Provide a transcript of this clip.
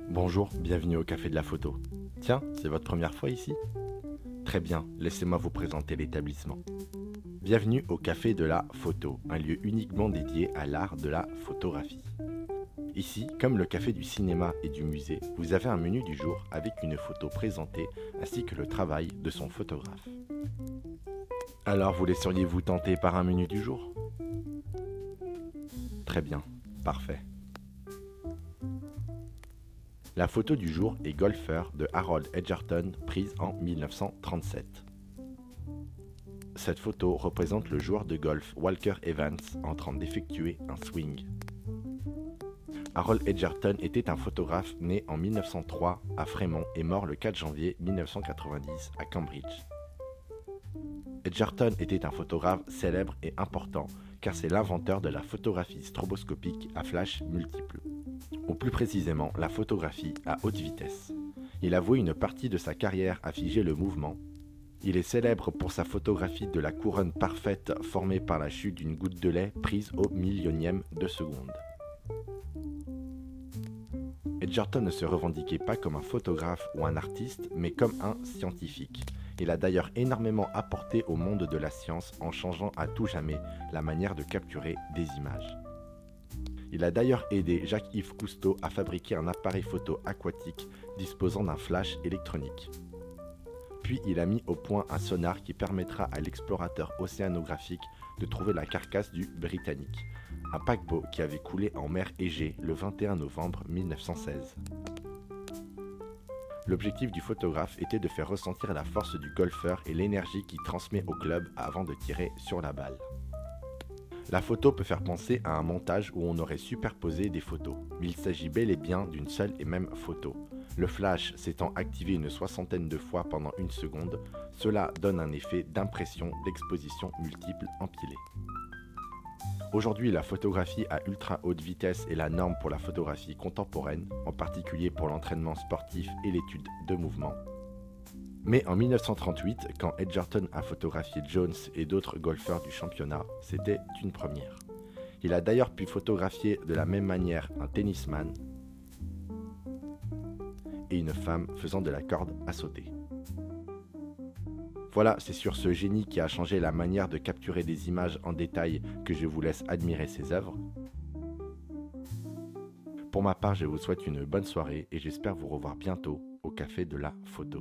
Bonjour, bienvenue au Café de la Photo. Tiens, c'est votre première fois ici? Très bien, laissez-moi vous présenter l'établissement. Bienvenue au Café de la Photo, un lieu uniquement dédié à l'art de la photographie. Ici, comme le café du cinéma et du musée, vous avez un menu du jour avec une photo présentée ainsi que le travail de son photographe. Alors, vous laisseriez-vous tenter par un menu du jour? Très bien, parfait. La photo du jour est Golfer de Harold Edgerton, prise en 1937. Cette photo représente le joueur de golf Walker Evans en train d'effectuer un swing. Harold Edgerton était un photographe né en 1903 à Fremont et mort le 4 janvier 1990 à Cambridge. Edgerton était un photographe célèbre et important car c'est l'inventeur de la photographie stroboscopique à flash multiple, ou plus précisément la photographie à haute vitesse. Il a voué une partie de sa carrière à figer le mouvement. Il est célèbre pour sa photographie de la couronne parfaite formée par la chute d'une goutte de lait prise au millionième de seconde. Edgerton ne se revendiquait pas comme un photographe ou un artiste, mais comme un scientifique. Il a d'ailleurs énormément apporté au monde de la science en changeant à tout jamais la manière de capturer des images. Il a d'ailleurs aidé Jacques-Yves Cousteau à fabriquer un appareil photo aquatique disposant d'un flash électronique. Puis il a mis au point un sonar qui permettra à l'explorateur océanographique de trouver la carcasse du Britannique, un paquebot qui avait coulé en mer Égée le 21 novembre 1916. L'objectif du photographe était de faire ressentir la force du golfeur et l'énergie qu'il transmet au club avant de tirer sur la balle. La photo peut faire penser à un montage où on aurait superposé des photos, mais il s'agit bel et bien d'une seule et même photo. Le flash s'étant activé une soixantaine de fois pendant une seconde, cela donne un effet d'impression d'exposition multiple empilée. Aujourd'hui, la photographie à ultra haute vitesse est la norme pour la photographie contemporaine, en particulier pour l'entraînement sportif et l'étude de mouvements. Mais en 1938, quand Edgerton a photographié Jones et d'autres golfeurs du championnat, c'était une première. Il a d'ailleurs pu photographier de la même manière un tennisman et une femme faisant de la corde à sauter. Voilà, c'est sur ce génie qui a changé la manière de capturer des images en détail que je vous laisse admirer ses œuvres. Pour ma part, je vous souhaite une bonne soirée et j'espère vous revoir bientôt au Café de la Photo.